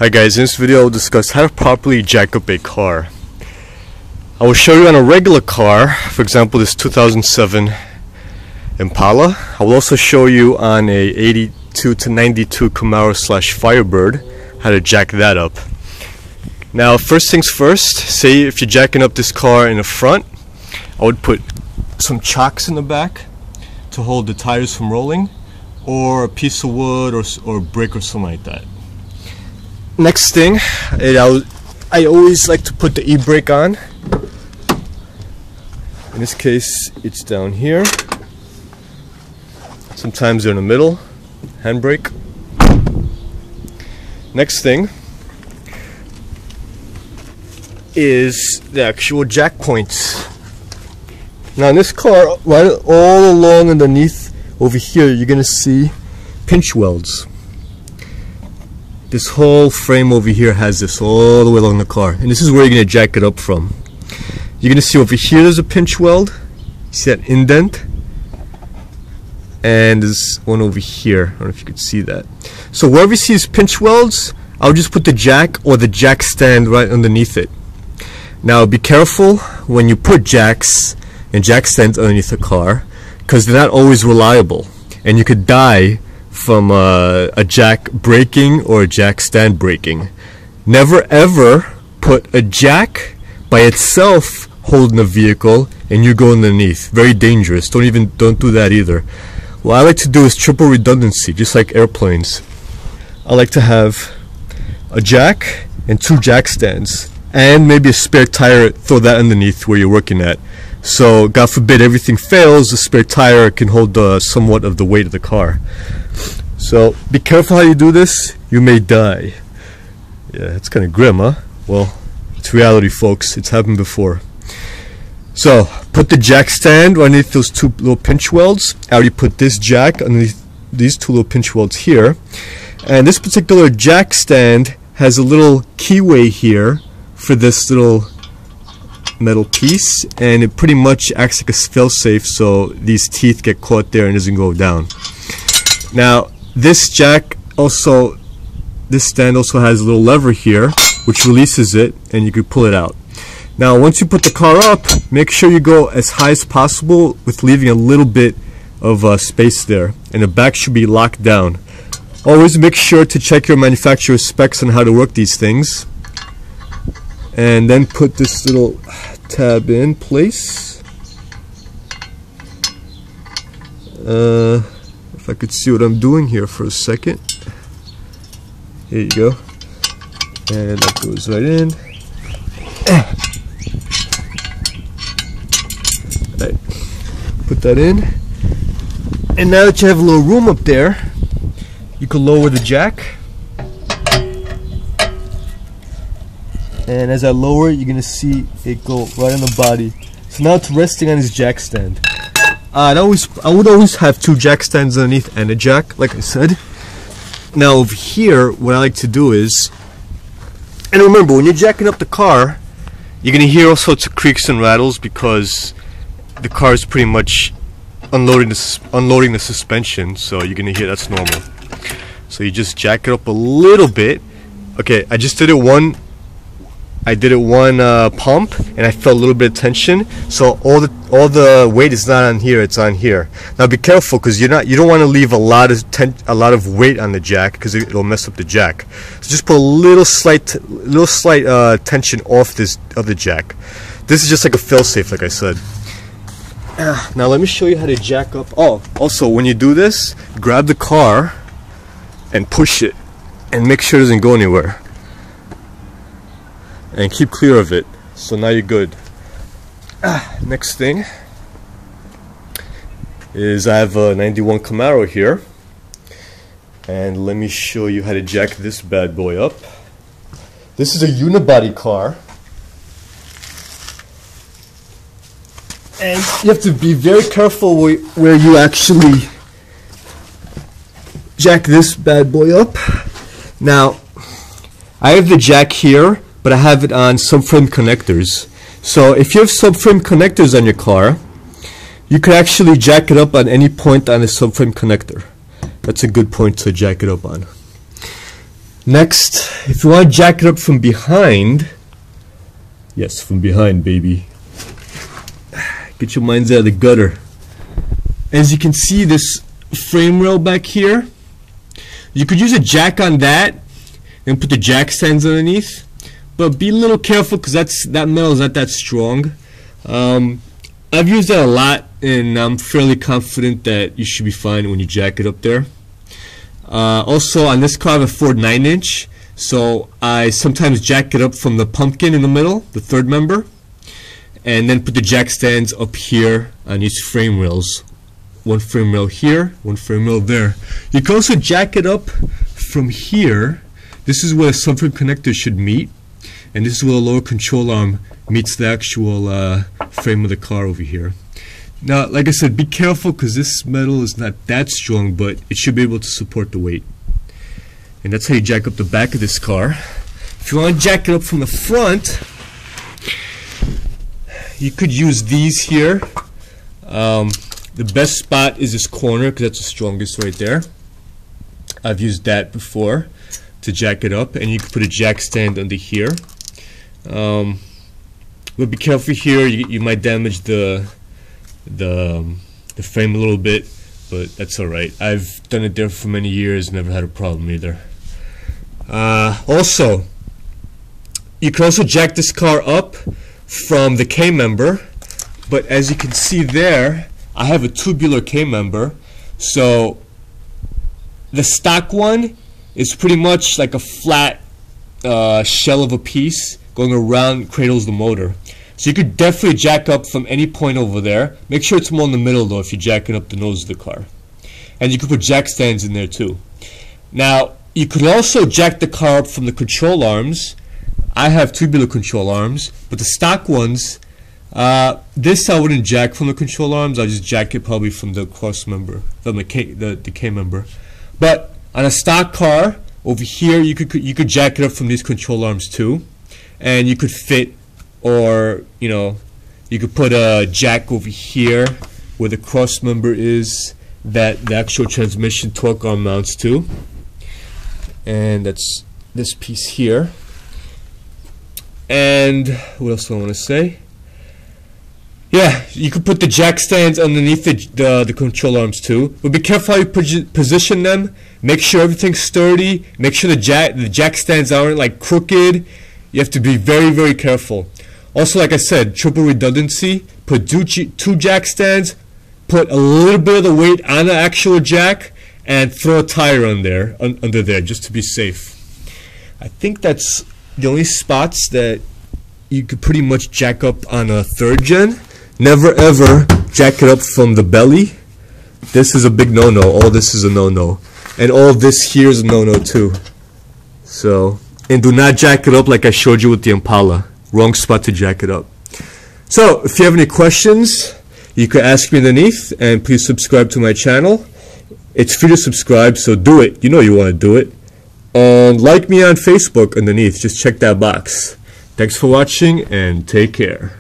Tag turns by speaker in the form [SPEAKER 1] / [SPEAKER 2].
[SPEAKER 1] Hi guys, in this video I will discuss how to properly jack up a car. I will show you on a regular car, for example this 2007 Impala. I will also show you on a 82 to 92 Camaro / Firebird how to jack that up. Now first things first, say if you're jacking up this car in the front, I would put some chocks in the back to hold the tires from rolling, or a piece of wood or brick or something like that. Next thing, I always like to put the e-brake on. In this case, it's down here. Sometimes they're in the middle. Handbrake. Next thing is the actual jack points. Now in this car, right all along underneath over here, you're gonna see pinch welds. This whole frame over here has this all the way along the car, and this is where you're going to jack it up from. You're going to see over here there's a pinch weld. You see that indent? And there's one over here. I don't know if you can see that. So wherever you see these pinch welds, I'll just put the jack or the jack stand right underneath it. Now be careful when you put jacks and jack stands underneath a car, because they're not always reliable, and you could die from a jack breaking or a jack stand breaking. Never ever put a jack by itself holding a vehicle and you go underneath. Very dangerous. Don't do that either. What I like to do is triple redundancy, just like airplanes. I like to have a jack and 2 jack stands and maybe a spare tire. Throw that underneath where you're working at. So God forbid everything fails, the spare tire can hold somewhat of the weight of the car. So be careful how you do this, you may die. Yeah, it's kind of grim, huh? Well, it's reality, folks. It's happened before. So put the jack stand underneath those 2 little pinch welds. I already put this jack underneath these 2 little pinch welds here. And this particular jack stand has a little keyway here for this little metal piece, and it pretty much acts like a failsafe, so these teeth get caught there and doesn't go down. Now this stand also has a little lever here which releases it and you can pull it out. Now once you put the car up, make sure you go as high as possible with leaving a little bit of space there, and the back should be locked down. Always make sure to check your manufacturer's specs on how to work these things, and then put this little tab in place. If I could see what I'm doing here for a second. Here you go. And that goes right in. Right. Put that in. And now that you have a little room up there, you can lower the jack. And as I lower it, you're going to see it go right on the body. So now it's resting on his jack stand. I would always have 2 jack stands underneath and a jack, like I said. Now over here, what I like to do is, and remember, when you're jacking up the car, you're going to hear all sorts of creaks and rattles because the car is pretty much unloading the suspension, so you're going to hear that's normal. So you just jack it up a little bit. Okay, I did it one pump, and I felt a little bit of tension. So all the weight is not on here; it's on here. Now be careful, because you don't want to leave a lot of weight on the jack, because it'll mess up the jack. So just put a little slight tension off this other jack. This is just like a failsafe, like I said. Now let me show you how to jack up. Oh, also when you do this, grab the car and push it, and make sure it doesn't go anywhere. And keep clear of it. So now you're good. Next thing is I have a 91 Camaro here, and let me show you how to jack this bad boy up. This is a unibody car, and you have to be very careful where you actually jack this bad boy up. Now I have the jack here, but I have it on subframe connectors. So if you have subframe connectors on your car, you could actually jack it up on any point on a subframe connector. That's a good point to jack it up on. Next, if you want to jack it up from behind, yes, from behind, baby. Get your minds out of the gutter. As you can see, this frame rail back here, you could use a jack on that and put the jack stands underneath, but be a little careful because that metal is not that strong. I've used that a lot, and I'm fairly confident that you should be fine when you jack it up there. Also, on this car I have a Ford 9-inch, so I sometimes jack it up from the pumpkin in the middle, the third member, and then put the jack stands up here on each frame rails. One frame rail here, one frame rail there. You can also jack it up from here. This is where the subframe connector should meet, and this is where the lower control arm meets the actual frame of the car over here. Now, like I said, be careful because this metal is not that strong, but it should be able to support the weight. And that's how you jack up the back of this car. If you want to jack it up from the front, you could use these here. The best spot is this corner because that's the strongest right there. I've used that before to jack it up, and you can put a jack stand under here. But be careful here, you might damage the frame a little bit, but that's alright. I've done it there for many years, never had a problem either. Also, you can also jack this car up from the K-member, but as you can see there, I have a tubular K-member, so the stock one is pretty much like a flat shell of a piece going around, cradles the motor. So you could definitely jack up from any point over there. Make sure it's more in the middle though if you're jacking up the nose of the car. And you could put jack stands in there too. Now, you could also jack the car up from the control arms. I have tubular control arms, but the stock ones, this I wouldn't jack from the control arms. I'll just jack it probably from the cross member, from the K member. But on a stock car over here, you could jack it up from these control arms too, and you could fit, or you could put a jack over here where the cross member is that the actual transmission torque arm mounts to, and that's this piece here. And what else do I want to say? Yeah, you could put the jack stands underneath the control arms too, but be careful how you position them. Make sure everything's sturdy. Make sure the jack stands aren't like crooked. You have to be very, very careful. Also, like I said, triple redundancy. Put two jack stands, put a little bit of the weight on the actual jack, and throw a tire under there just to be safe. I think that's the only spots that you could pretty much jack up on a third gen. Never ever jack it up from the belly. This is a big no-no. All this is a no-no. And all of this here is a no-no too. So, and do not jack it up like I showed you with the Impala. Wrong spot to jack it up. So, if you have any questions, you could ask me underneath, and please subscribe to my channel. It's free to subscribe, so do it. You know you want to do it. And like me on Facebook underneath. Just check that box. Thanks for watching, and take care.